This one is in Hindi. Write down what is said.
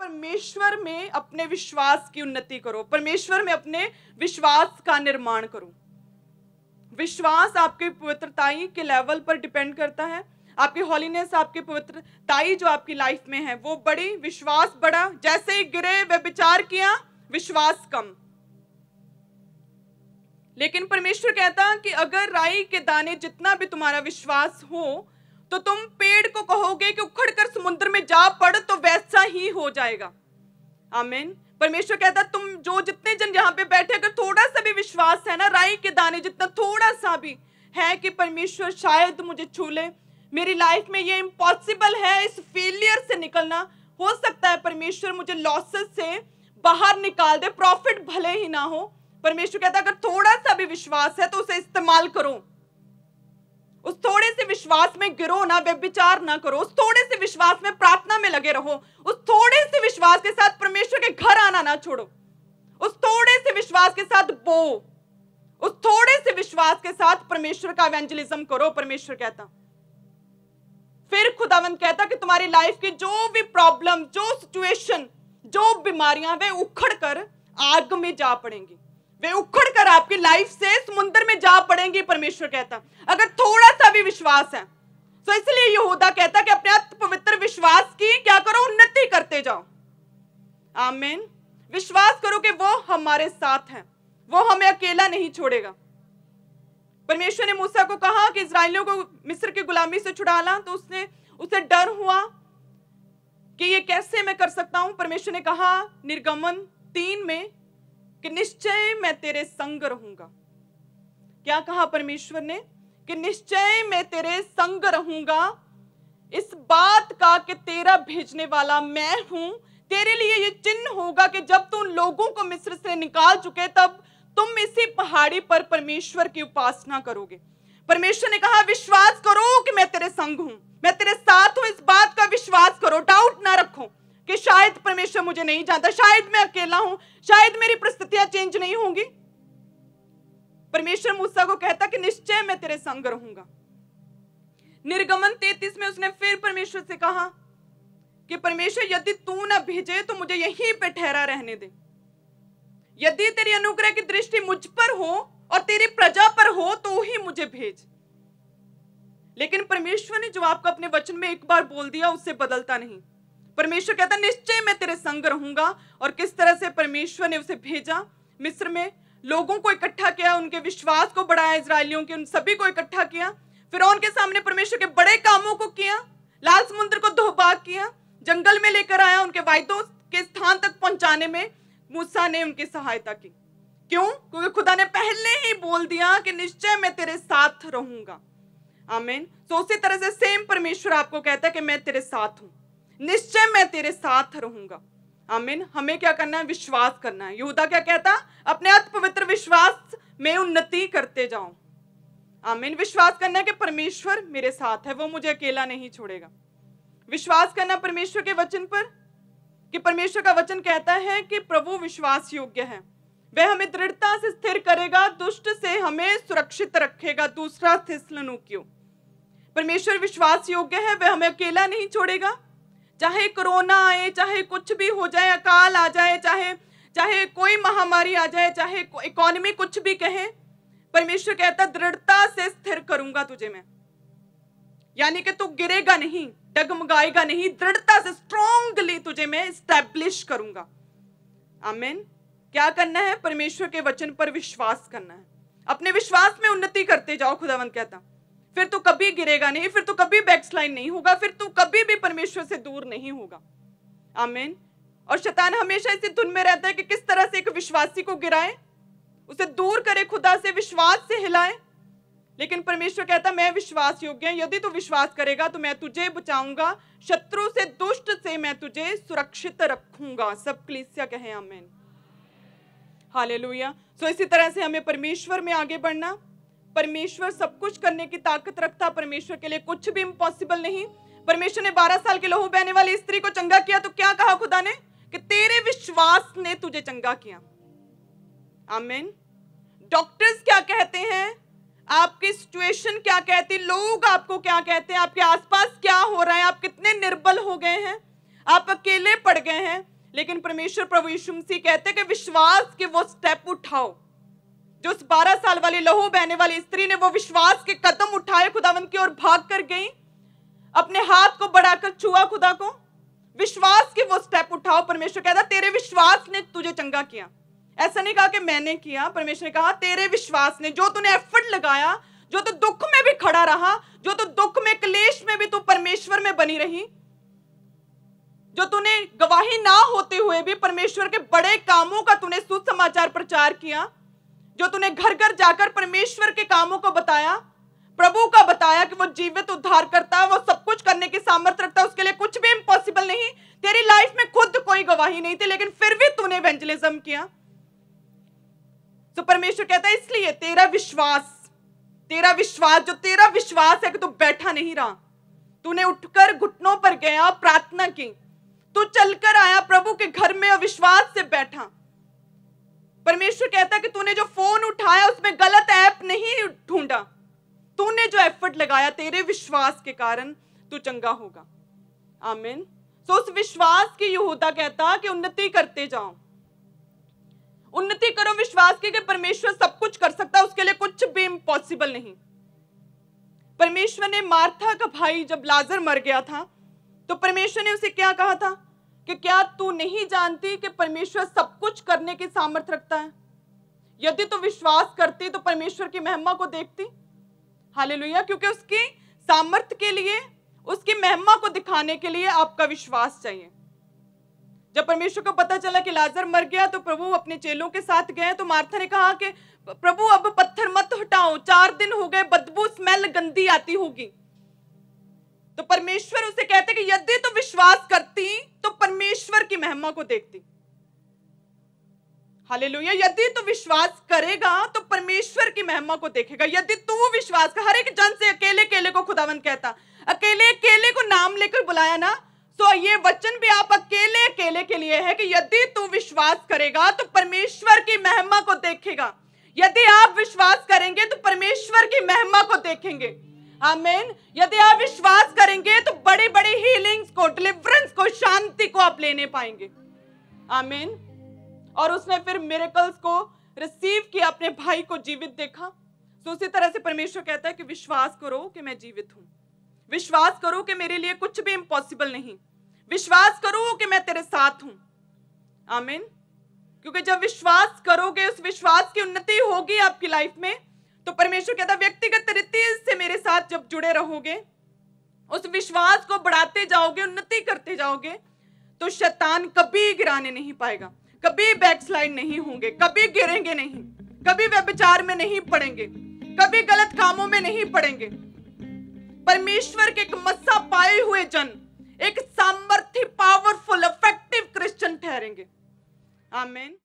परमेश्वर में अपने विश्वास की उन्नति करो, परमेश्वर में अपने विश्वास का निर्माण करो। विश्वास आपके पवित्रताई के लेवल पर डिपेंड करता है। आपकी हॉलीनेस, आपकी पवित्रताई जो आपकी लाइफ में है वो बड़ी, विश्वास बड़ा। जैसे ही गिरे व्यभिचार किया, विश्वास कम। लेकिन परमेश्वर कहता कि अगर राई के दाने जितना भी तुम्हारा विश्वास हो तो तुम पेड़ को कहोगे कि उखड़कर समुद्र में जा पड़, तो वैसा ही हो जाएगा। आमीन। परमेश्वर कहता तुम जो जितने जन यहाँ पे बैठे, अगर थोड़ा सा भी विश्वास है ना, राई के दाने जितना थोड़ा सा भी है कि परमेश्वर शायद मुझे छू ले, मेरी लाइफ में ये इम्पॉसिबल है इस फेलियर से निकलना, हो सकता है परमेश्वर मुझे लॉसेस से बाहर निकाल दे, प्रॉफिट भले ही ना हो। परमेश्वर कहता अगर थोड़ा सा भी विश्वास है तो उसे इस्तेमाल करो। उस थोड़े से विश्वास में गिरो ना, व्यभिचार ना करो। उस थोड़े से विश्वास में प्रार्थना में लगे रहो। उस थोड़े से विश्वास के साथ परमेश्वर के घर आना ना छोड़ो। उस थोड़े से विश्वास के साथ उस थोड़े से विश्वास के साथ परमेश्वर का इवेंजलिज्म करो। परमेश्वर कहता, फिर खुदावंद कहता कि तुम्हारी लाइफ की जो भी प्रॉब्लम, जो सिचुएशन, जो बीमारियां, वे उखड़ कर आग में जा पड़ेंगी, वे उखड़ कर आपकी लाइफ से समुद्र में जा पड़ेंगी। परमेश्वर कहता अगर थोड़ा सा भी विश्वास है तो इसलिए यहूदा कहता कि अपने अति पवित्र विश्वास की क्या करो, उन्नति करते जाओ। आमीन। विश्वास करो कि वो हमारे साथ है, वो हमें अकेला नहीं छोड़ेगा। परमेश्वर ने मूसा को कहा कि इस्राएलियों को मिस्र की गुलामी से छुड़ाना, तो उसे डर हुआ कि ये कैसे मैं कर सकता हूं। परमेश्वर ने कहा निर्गमन 3 में कि निश्चय मैं तेरे संग रहूंगा। क्या कहा परमेश्वर ने? कि निश्चय मैं तेरे संग रहूंगा, इस बात का कि तेरा भेजने वाला मैं हूं। तेरे लिए ये चिन्ह होगा कि जब तुम लोगों को मिस्र से निकाल चुके तब तुम इसी पहाड़ी पर परमेश्वर की उपासना करोगे। परमेश्वर ने कहा विश्वास करो कि मैं तेरे संग हूं, मैं तेरे साथ हूं। इस बात का विश्वास करो, डाउट ना रखो कि शायद परमेश्वर मुझे नहीं जानता, शायद मैं अकेला हूं, शायद मेरी परिस्थितियां चेंज नहीं होंगी। परमेश्वर मूसा को कहता कि निश्चय मैं तेरे संग रहूंगा। निर्गमन 33 में उसने फिर परमेश्वर से कहा कि परमेश्वर यदि तू ना भेजे तो मुझे यहीं पे ठहरा रहने दे। यदि तेरी अनुग्रह की दृष्टि मुझ पर हो और तेरी प्रजा पर हो तो ही मुझे भेज। लेकिन परमेश्वर ने जो आपको अपने वचन में एक बार बोल दिया उससे बदलता नहीं। परमेश्वर कहता निश्चय मैं तेरे संग रहूंगा। और किस तरह से परमेश्वर ने उसे भेजा, मिस्र में लोगों को इकट्ठा किया, उनके विश्वास को बढ़ाया, इजरायलियों के उन सभी को इकट्ठा किया, फिरौन के सामने परमेश्वर के बड़े कामों को किया, लाल समुद्र को दोबाग किया, जंगल में लेकर आया, उनके वायदों के स्थान तक पहुंचाने में मूसा ने उनकी सहायता की। क्यों? क्योंकि खुदा ने पहले ही बोल दिया कि निश्चय मैं तेरे साथ रहूंगा। आमीन। तो उसी तरह से सेम परमेश्वर आपको कहता है कि मैं तेरे साथ हूं, निश्चय मैं तेरे साथ रहूंगा। आमीन। हमें क्या करना है? विश्वास करना है। यहूदा क्या कहता? अपने अति पवित्र विश्वास में उन्नति करते जाओ। आमीन। विश्वास करना है कि परमेश्वर मेरे साथ है, वो मुझे अकेला नहीं छोड़ेगा। विश्वास करना परमेश्वर के वचन पर कि परमेश्वर का वचन कहता है कि प्रभु विश्वास योग्य है, वह हमें दृढ़ता से स्थिर करेगा, दुष्ट से हमें सुरक्षित रखेगा। 2 थिस्सलुनीकियों। परमेश्वर विश्वास योग्य है, वह हमें अकेला नहीं छोड़ेगा। चाहे कोरोना आए, चाहे कुछ भी हो जाए, अकाल आ जाए, चाहे कोई महामारी आ जाए, चाहे इकोनॉमी कुछ भी कहे, परमेश्वर कहता दृढ़ता से स्थिर करूंगा तुझे मैं। यानी कि तू गिरेगा नहीं, डगमगाएगा नहीं, दृढ़ता से स्ट्रांगली तुझे मैं एस्टैब्लिश करूंगा। आमीन। क्या करना है? परमेश्वर के वचन पर विश्वास करना है। अपने विश्वास में उन्नति करते जाओ। खुदावंद कहता फिर तू कभी गिरेगा नहीं, फिर तू कभी बैकस्लाइड नहीं होगा, फिर तू कभी भी परमेश्वर से दूर नहीं होगा। आमीन। और शैतान हमेशा इसी धुन में रहता है कि किस तरह से एक विश्वासी को गिराए, उसे दूर करे, खुदा से, विश्वास से हिलाए। लेकिन परमेश्वर कहता मैं विश्वास योग्य हूं, यदि तू विश्वास करेगा तो मैं तुझे बचाऊंगा, शत्रु से, दुष्ट से मैं तुझे सुरक्षित रखूंगा। सब कलीसिया कहें आमीन। हालेलुया। सो इसी तरह से हमें परमेश्वर में आगे बढ़ना। परमेश्वर सब कुछ करने की ताकत रखता, परमेश्वर के लिए कुछ भी इम्पॉसिबल नहीं। परमेश्वर ने 12 साल के लहू बहने वाली स्त्री को चंगा किया तो क्या कहा खुदा ने? कि तेरे विश्वास ने तुझे चंगा किया। आमीन। डॉक्टर्स क्या कहते हैं, आपकी सिचुएशन क्या कहती, लोग आपको क्या कहते हैं, आपके आसपास क्या हो रहा है, आप कितने निर्बल हो गए हैं, आप अकेले पड़ गए हैं, लेकिन परमेश्वर प्रभु यीशु मसीह कहते हैं कि विश्वास के वो स्टेप उठाओ। जो उस 12 साल वाली लहू बहने वाली स्त्री ने वो विश्वास के कदम उठाए, खुदावंद की ओर भाग कर गई, अपने हाथ को बढ़ाकर छुआ खुदा को। विश्वास के वो स्टेप उठाओ। परमेश्वर कहता तेरे विश्वास ने तुझे चंगा किया। ऐसा नहीं कहा कि मैंने किया, परमेश्वर ने कहा तेरे विश्वास ने, जो तूने एफर्ट लगाया, जो तू दुख में भी खड़ा रहा, जो तू दुख में क्लेश में भी तू परमेश्वर में बनी रही, जो तूने गवाही ना होते हुए भी परमेश्वर के बड़े कामों का तूने सुसमाचार प्रचार किया, जो तूने घर घर जाकर परमेश्वर के कामों को बताया, प्रभु का बताया कि वो जीवित उद्धार करता है, वो सब कुछ करने की सामर्थ्य रखता है, उसके लिए कुछ भी इम्पॉसिबल नहीं। तेरी लाइफ में खुद कोई गवाही नहीं थी, लेकिन फिर भी तूने इवेंजलिज्म किया। तो परमेश्वर कहता है इसलिए तेरा विश्वास, जो तेरा विश्वास है कि तू बैठा नहीं रहा, तूने उठकर घुटनों पर गया, प्रार्थना की, तू चलकर आया प्रभु के घर में और विश्वास से बैठा। परमेश्वर कहता है कि तूने जो फोन उठाया उसमें गलत ऐप नहीं ढूंढा, तूने जो एफर्ट लगाया तेरे विश्वास के कारण तू चंगा होगा। आमीन। तो उस विश्वास की यहूदा कहता कि उन्नति करते जाओ, उन्नति करो विश्वास की कि परमेश्वर सब कुछ कर सकता है, उसके लिए कुछ भी इम्पॉसिबल नहीं। परमेश्वर ने मार्था का भाई जब लाजर मर गया था तो परमेश्वर ने उसे क्या कहा था कि क्या तू नहीं जानती कि परमेश्वर सब कुछ करने की सामर्थ्य रखता है? यदि तू विश्वास करती तो परमेश्वर की महिमा को देखती। हालेलुया। क्योंकि उसकी सामर्थ्य के लिए, उसकी महिमा को दिखाने के लिए आपका विश्वास चाहिए। जब परमेश्वर को पता चला कि लाजर मर गया तो प्रभु अपने चेलों के साथ गए, तो मार्था ने कहा कि प्रभु अब पत्थर मत हटाओ, 4 दिन हो गए, बदबू स्मेल गंदी आती होगी। तो परमेश्वर उसे कहते कि यदि तो विश्वास करती तो परमेश्वर की महिमा को देखती। हालेलुया। यदि तू विश्वास करेगा तो परमेश्वर की महिमा को देखेगा। यदि तू विश्वास कर, हर एक जन से अकेले अकेले को खुदावंद कहता, अकेले अकेले को नाम लेकर बुलाया ना, तो ये वचन भी आप अकेले अकेले के लिए है कि यदि तू विश्वास करेगा तो परमेश्वर की महिमा को देखेगा। यदि आप विश्वास करेंगे तो परमेश्वर की महिमा को देखेंगे। आमीन। यदि आप विश्वास करेंगे तो बड़ी बड़ी हीलिंग्स को, डिलीवरेंस को, शांति को आप लेने पाएंगे। आमीन। और उसने फिर मिरेकल्स को रिसीव किया, अपने भाई को जीवित देखा। तो उसी तरह से परमेश्वर कहता है कि विश्वास करो कि मैं जीवित हूं, विश्वास करो कि मेरे लिए कुछ भी इम्पॉसिबल नहीं, विश्वास करो कि मैं तेरे साथ हूं। आमीन। क्योंकि जब विश्वास करोगे, उस विश्वास की उन्नति होगी आपकी लाइफ में। तो परमेश्वर कहता है व्यक्तिगत रीति से मेरे साथ जब जुड़े रहोगे, उस विश्वास को बढ़ाते जाओगे, उन्नति करते जाओगे, तो शैतान कभी गिराने नहीं पाएगा, कभी बैकस्लाइड नहीं होंगे, कभी गिरेंगे नहीं, कभी व्यभिचार में नहीं पड़ेंगे, कभी गलत कामों में नहीं पड़ेंगे। परमेश्वर के एक मस्सा पाए हुए जन एक सामर्थ्य, पावरफुल, इफेक्टिव क्रिश्चियन ठहरेंगे। आमीन।